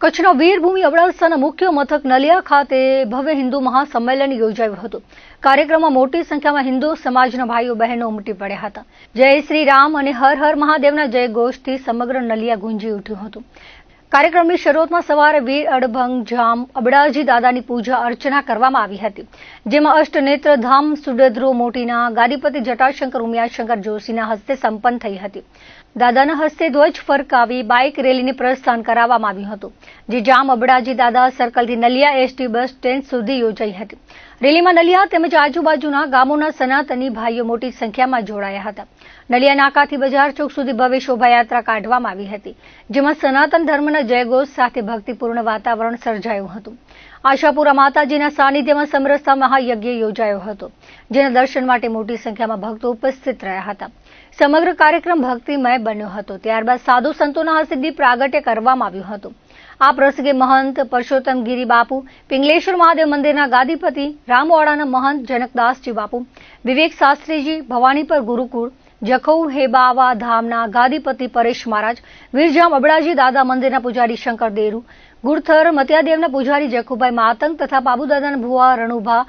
કચ્છના વીરભૂમિ અબડાસાના મુખ્ય મથક નલિયા ખાતે ભવ્ય હિન્દુ મહાસંમેલન યોજાયું હતું। કાર્યક્રમમાં મોટી સંખ્યામાં હિન્દુ સમાજના ભાઈઓ બહેનો ઉમટી પડ્યા હતા। જય શ્રી રામ અને હર હર મહાદેવના જય ઘોષથી સમગ્ર નલિયા ગુંજી ઉઠ્યું હતું। કાર્યક્રમની શરૂઆતમાં સવારે વીર અડભંગ જામ અબડાજી દાદાની પૂજા અર્ચના કરવામાં આવી હતી, જેમાં અષ્ટનેત્ર ધામ સુડદ્રો મોટીના ગાદીપતિ જટાશંકર ઉમિયાશંકર જોશીના હસ્તે સંપન્ન થઈ હતી। દાદાના હસ્તે ધ્વજ ફરકાવી બાઇક રેલીને પ્રસ્થાન કરાવવામાં આવ્યું હતું, જે જામ અબડાજી દાદા સર્કલથી નલિયા એસટી બસ સ્ટેન્ડ સુધી યોજાઈ હતી। રેલીમાં નલિયા તેમજ આજુબાજુના ગામોના સનાતની ભાઈઓ મોટી સંખ્યામાં જોડાયા હતા। નલિયા નાકાથી બજાર ચોક સુધી ભવ્ય શોભાયાત્રા કાઢવામાં આવી હતી, જેમાં સનાતન ધર્મના જયઘોષ સાથે ભક્તિપૂર્ણ વાતાવરણ સર્જાયું હતું। આશાપુરા માતાજીના સાનિધ્યમાં સમરસતા મહાયજ્ઞ યોજાયો હતો, જેના દર્શન માટે મોટી સંખ્યામાં ભક્તો ઉપસ્થિત રહ્યા હતા। સમગ્ર કાર્યક્રમ ભક્તિમય બન્યો હતો। ત્યારબાદ સાધુ સંતોના હસ્તે દીપ પ્રાગટ્ય કરવામાં આવ્યું હતું। આ પ્રસંગે મહંત પરસોત્તમ ગીરી બાપુ, પિંગલેશ્વર મહાદેવ મંદિરના ગાદીપતિ, રામવાડાના મહંત જનકદાસજી બાપુ, વિવેક શાસ્ત્રીજી, ભવાનીપર ગુરુકુળ, જખૌ હેબાવા ધામના ગાદીપતિ પરેશ મહારાજ, વીરજામ અબડાજી દાદા મંદિરના પૂજારી શંકર દેરુ, ગુરથર મતિયાદેવના પૂજારી જખુભાઈ માતંગ તથા બાબુદાદાના ભુવા રણુભા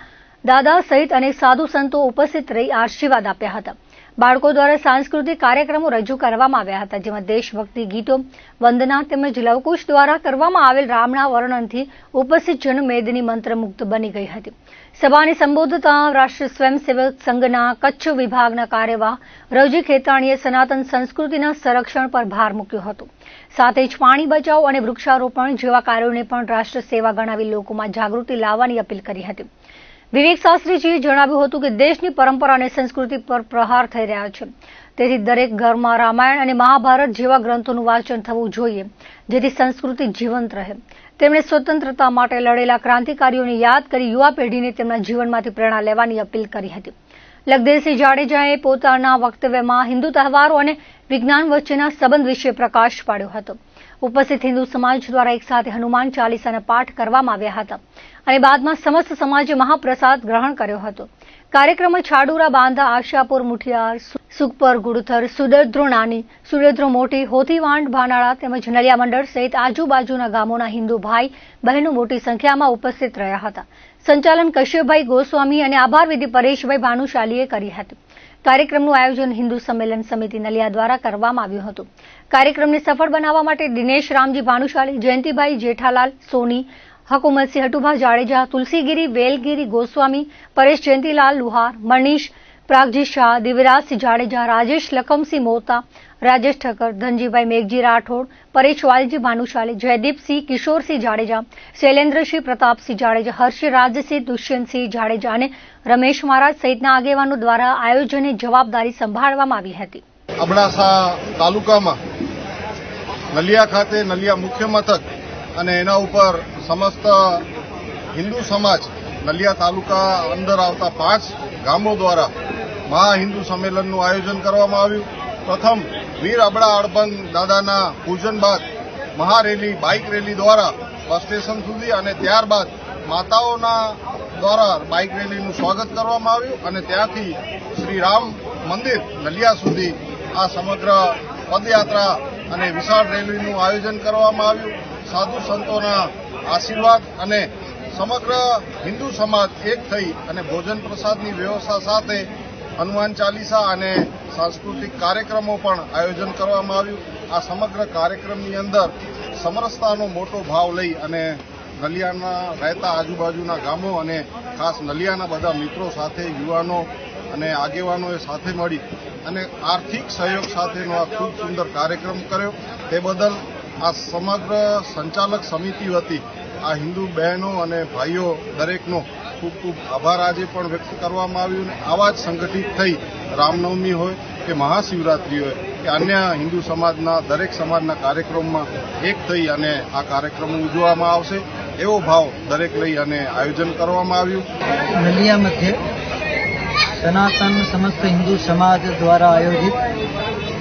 દાદા સહિત અનેક સાધુ સંતો ઉપસ્થિત રહી આશીર્વાદ આપ્યા હતા। બાળકો દ્વારા સાંસ્કૃતિક કાર્યક્રમો રજૂ કરવામાં આવ્યા હતા, જેમાં દેશભક્તિ ગીતો, વંદના તેમજ લવકુશ દ્વારા કરવામાં આવેલ રામના વર્ણનથી ઉપસ્થિત જનમેદની મંત્રમુગ્ધ બની ગઈ હતી। સભાને સંબોધતા રાષ્ટ્રીય સ્વયંસેવક સંઘના કચ્છ વિભાગના કાર્યવાહ રવજી ખેતાણીએ સનાતન સંસ્કૃતિના સંરક્ષણ પર ભાર મૂક્યો હતો। સાથે જ પાણી બચાવો અને વૃક્ષારોપણ જેવા કાર્યોને પણ રાષ્ટ્ર સેવા ગણાવી લોકોમાં જાગૃતિ લાવવાની અપીલ કરી હતી। વિવેક શાસ્ત્રીજીએ જણાવ્યું હતું કે દેશની પરંપરા અને સંસ્કૃતિ પર પ્રહાર થઈ રહ્યા છે, તેથી દરેક ઘરમાં રામાયણ અને મહાભારત જેવા ગ્રંથોનું વાંચન થવું જોઈએ, જેથી સંસ્કૃતિ જીવંત રહે। તેમણે સ્વતંત્રતા માટે લડેલા ક્રાંતિકારીઓને યાદ કરી યુવા પેઢીને તેમના જીવનમાંથી પ્રેરણા લેવાની અપીલ કરી હતી। લખદેવસિંહ જાડેજાએ પોતાના વક્તવ્યમાં હિન્દુ તહેવારો અને વિજ્ઞાન વચ્ચેના સંબંધ વિશે પ્રકાશ પાડ્યો હતો। ઉપસ્થિત હિન્દુ સમાજ દ્વારા એકસાથે હનુમાન ચાલીસાના પાઠ કરવામાં આવ્યા હતા અને બાદમાં સમસ્ત સમાજે મહાપ્રસાદ ગ્રહણ કર્યો હતો। કાર્યક્રમમાં છાડુરા બાંધા, આશાપુર મુઠિયાર, સુખપર ગુડથર, સુડદ્રો નાની, સુડદ્રો મોટી, હોથીવાંડ ભાનાળા તેમજ નલિયા મંડળ સહિત આજુબાજુના ગામોના હિન્દુ ભાઈ બહેનો મોટી સંખ્યામાં ઉપસ્થિત રહ્યા હતા। સંચાલન કશ્યપભાઈ ગોસ્વામી અને આભાર વિધિ પરેશભાઈ ભાનુશાલીએ કરી હતી। કાર્યક્રમનું આયોજન હિન્દુ સંમેલન સમિતિ નલિયા દ્વારા કરવામાં આવ્યું હતું। કાર્યક્રમને સફળ બનાવવા માટે દિનેશ રામજી ભાનુશાલી, જયંતિભાઈ જેઠાલાલ સોની, હકુમતસિંહ હટુભા જાડેજા, તુલસીગીરી વેલગીરી ગોસ્વામી, પરેશ જયંતિલાલ લુહાર, મનીષ પ્રાગજી શાહ, દિવ્યરાજસિંહ જાડેજા, રાજેશ લખમસિંહ મોતા, રાજેશ ઠક્કર, ધનજીભાઈ મેઘજી રાઠોડ, પરેશ વાલજી ભાનુશાલી, જયદીપસિંહ કિશોરસિંહ જાડેજા, શૈલેન્દ્રસિંહ પ્રતાપસિંહ જાડેજા, હર્ષરાજસિંહ દુષ્યંતસિંહ જાડેજા અને રમેશ મહારાજ સહિતના આગેવાનો દ્વારા આયોજનની જવાબદારી સંભાળવામાં આવી હતી। અબડાસા તાલુકામાં નલિયા ખાતે નલિયા મુખ્ય મથક અને એના ઉપર સમસ્ત હિન્દુ સમાજ નલિયા તાલુકા અંદર આવતા 5 ગામો દ્વારા મહા હિન્દુ સંમેલનનું આયોજન કરવામાં આવ્યું। પ્રથમ વીર અબડા અડભંગ દાદાના પૂજન બાદ મહારેલી, બાઇક રેલી દ્વારા બસ સ્ટેશન સુધી અને ત્યારબાદ માતાઓના દ્વારા બાઇક રેલીનું સ્વાગત કરવામાં આવ્યું અને ત્યાંથી શ્રી રામ મંદિર નલિયા સુધી આ સમગ્ર પદયાત્રા અને વિશાળ રેલીનું આયોજન કરવામાં આવ્યું। સાધુ સંતોના આશીર્વાદ અને સમગ્ર હિન્દુ સમાજ એક થઈ અને ભોજન પ્રસાદની વ્યવસ્થા સાથે હનુમાન ચાલીસા અને સાંસ્કૃતિક કાર્યક્રમો પણ આયોજન કરવામાં આવ્યું। આ સમગ્ર કાર્યક્રમની અંદર સમરસતાનો મોટો ભાવ લઈ અને નલિયાના રહેતા આજુબાજુના ગામો અને ખાસ નલિયાના બધા મિત્રો સાથે, યુવાનો અને આગેવાનોએ સાથે મળી અને આર્થિક સહયોગ સાથેનો આ ખૂબ સુંદર કાર્યક્રમ કર્યો। તે બદલ આ સમગ્ર સંચાલક સમિતિ વતી આ હિન્દુ બહેનો અને ભાઈઓ દરેકનો ખૂબ ખૂબ આભાર આજે પણ વ્યક્ત કરવામાં આવ્યું। અને આવા જ સંગઠિત થઈ રામનવમી હોય કે મહાશિવરાત્રી હોય કે અન્ય હિન્દુ સમાજના દરેક સમાજના કાર્યક્રમમાં એક થઈ અને આ કાર્યક્રમ ઉજવવામાં આવશે એવો ભાવ દરેક લઈ અને આયોજન કરવામાં આવ્યું। નલિયા મધ્યે સનાતન સમસ્ત હિન્દુ સમાજ દ્વારા આયોજિત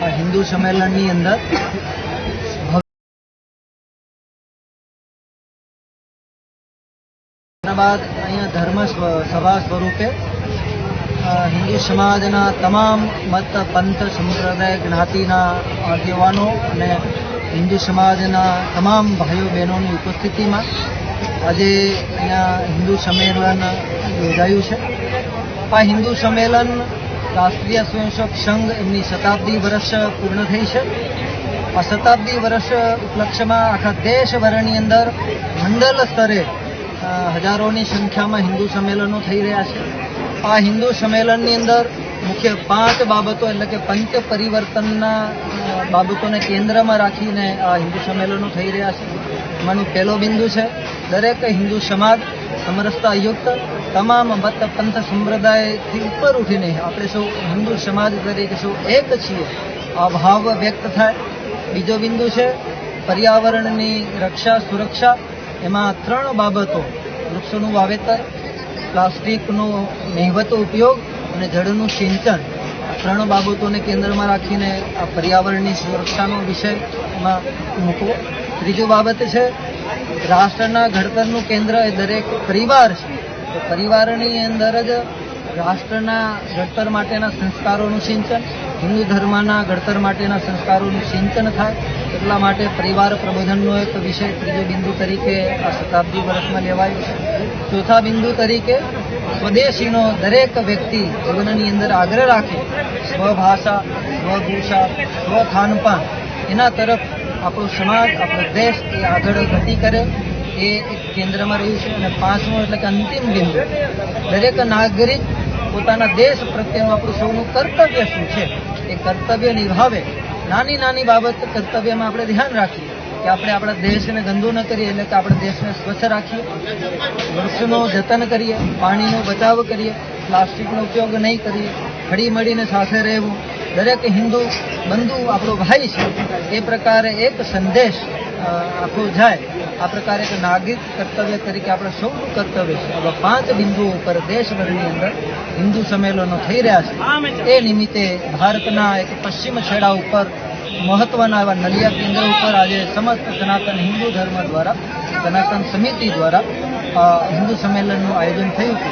આ હિન્દુ સંમેલનની અંદર બાદ અહીંયા ધર્મ સભા સ્વરૂપે હિન્દુ સમાજના તમામ મત, પંથ, સંપ્રદાય, જ્ઞાતિના આગેવાનો અને હિન્દુ સમાજના તમામ ભાઈઓ બહેનોની ઉપસ્થિતિમાં આજે અહીંયા હિન્દુ સંમેલન યોજાયું છે. આ હિન્દુ સંમેલન રાષ્ટ્રીય સ્વયંસેવક સંઘ એમની શતાબ્દી વર્ષ પૂર્ણ થઈ છે. આ શતાબ્દી વર્ષ ઉપલક્ષ્યમાં આખા દેશભરની અંદર મંડળ સ્તરે હજારોની સંખ્યામાં હિન્દુ સંમેલનો થઈ રહ્યા છે. આ હિન્દુ સંમેલનની અંદર મુખ્ય 5 બાબતો એટલે કે પંચ પરિવર્તનના બાબતોને કેન્દ્રમાં રાખીને આ હિન્દુ સંમેલનો થઈ રહ્યા છે. એમાંનું પહેલો બિંદુ છે દરેક હિન્દુ સમાજ સમરસતા યુક્ત તમામ મત પંથ સંપ્રદાયથી ઉપર ઉઠીને આપણે સૌ હિન્દુ સમાજ તરીકે સૌ એક છીએ આ ભાવ વ્યક્ત થાય. બીજો બિંદુ છે પર્યાવરણની રક્ષા સુરક્ષા. એમાં 3 બાબતો વૃક્ષોનું વાવેતર, પ્લાસ્ટિકનો નહિવત ઉપયોગ અને જળનું સિંચન. આ 3 બાબતોને કેન્દ્રમાં રાખીને આ પર્યાવરણની સુરક્ષાનો વિષય એમાં મૂકવો. ત્રીજો બાબત છે રાષ્ટ્રના ઘડતરનું કેન્દ્ર એ દરેક પરિવાર છે. તો પરિવારની અંદર જ રાષ્ટ્રના ઘડતર માટેના સંસ્કારોનું સિંચન, હિન્દુ ધર્મના ઘડતર માટેના સંસ્કારોનું સિંચન થાય. એટલા માટે પરિવાર પ્રબોધનનો એક વિષય ત્રીજો બિંદુ તરીકે આ શતાબ્દી વર્ષમાં લેવાયો છે. ચોથા બિંદુ તરીકે સ્વદેશીનો દરેક વ્યક્તિ જીવનની અંદર આગ્રહ રાખે સ્વભાષા, સ્વભૂષા, સ્વખાનપાન એના તરફ આપણો સમાજ, આપણો દેશ એ આગળ ગતિ કરે એ એક કેન્દ્રમાં રહ્યું છે. અને 5મું એટલે કે અંતિમ બિંદુ દરેક નાગરિક પોતાના દેશ પ્રત્યેનું આપણું સૌનું કર્તવ્ય શું છે એ કર્તવ્ય નિભાવે. નાની નાની બાબત કર્તવ્યમાં આપણે ધ્યાન રાખીએ કે આપણે આપણા દેશને ગંદુ ન કરીએ, એટલે કે આપણા દેશને સ્વચ્છ રાખીએ, વૃક્ષનું જતન કરીએ, પાણીનો બચાવ કરીએ, પ્લાસ્ટિકનો ઉપયોગ નહીં કરીએ, હળી મળીને સાથે રહેવું. દરેક હિન્દુ બંધુ આપણો ભાઈ છે એ પ્રકારે એક સંદેશ આખો જાય. આ પ્રકારે એક નાગરિક કર્તવ્ય તરીકે આપણે સૌનું કર્તવ્ય છે. આવા 5 બિંદુઓ ઉપર દેશભરની અંદર હિન્દુ સંમેલનો થઈ રહ્યા છે. એ નિમિત્તે ભારતના એક પશ્ચિમ છેડા ઉપર મહત્વના એવા નલિયા કેન્દ્ર ઉપર આજે સમસ્ત સનાતન હિન્દુ ધર્મ દ્વારા સનાતન સમિતિ દ્વારા હિન્દુ સંમેલનનું આયોજન થયું છે.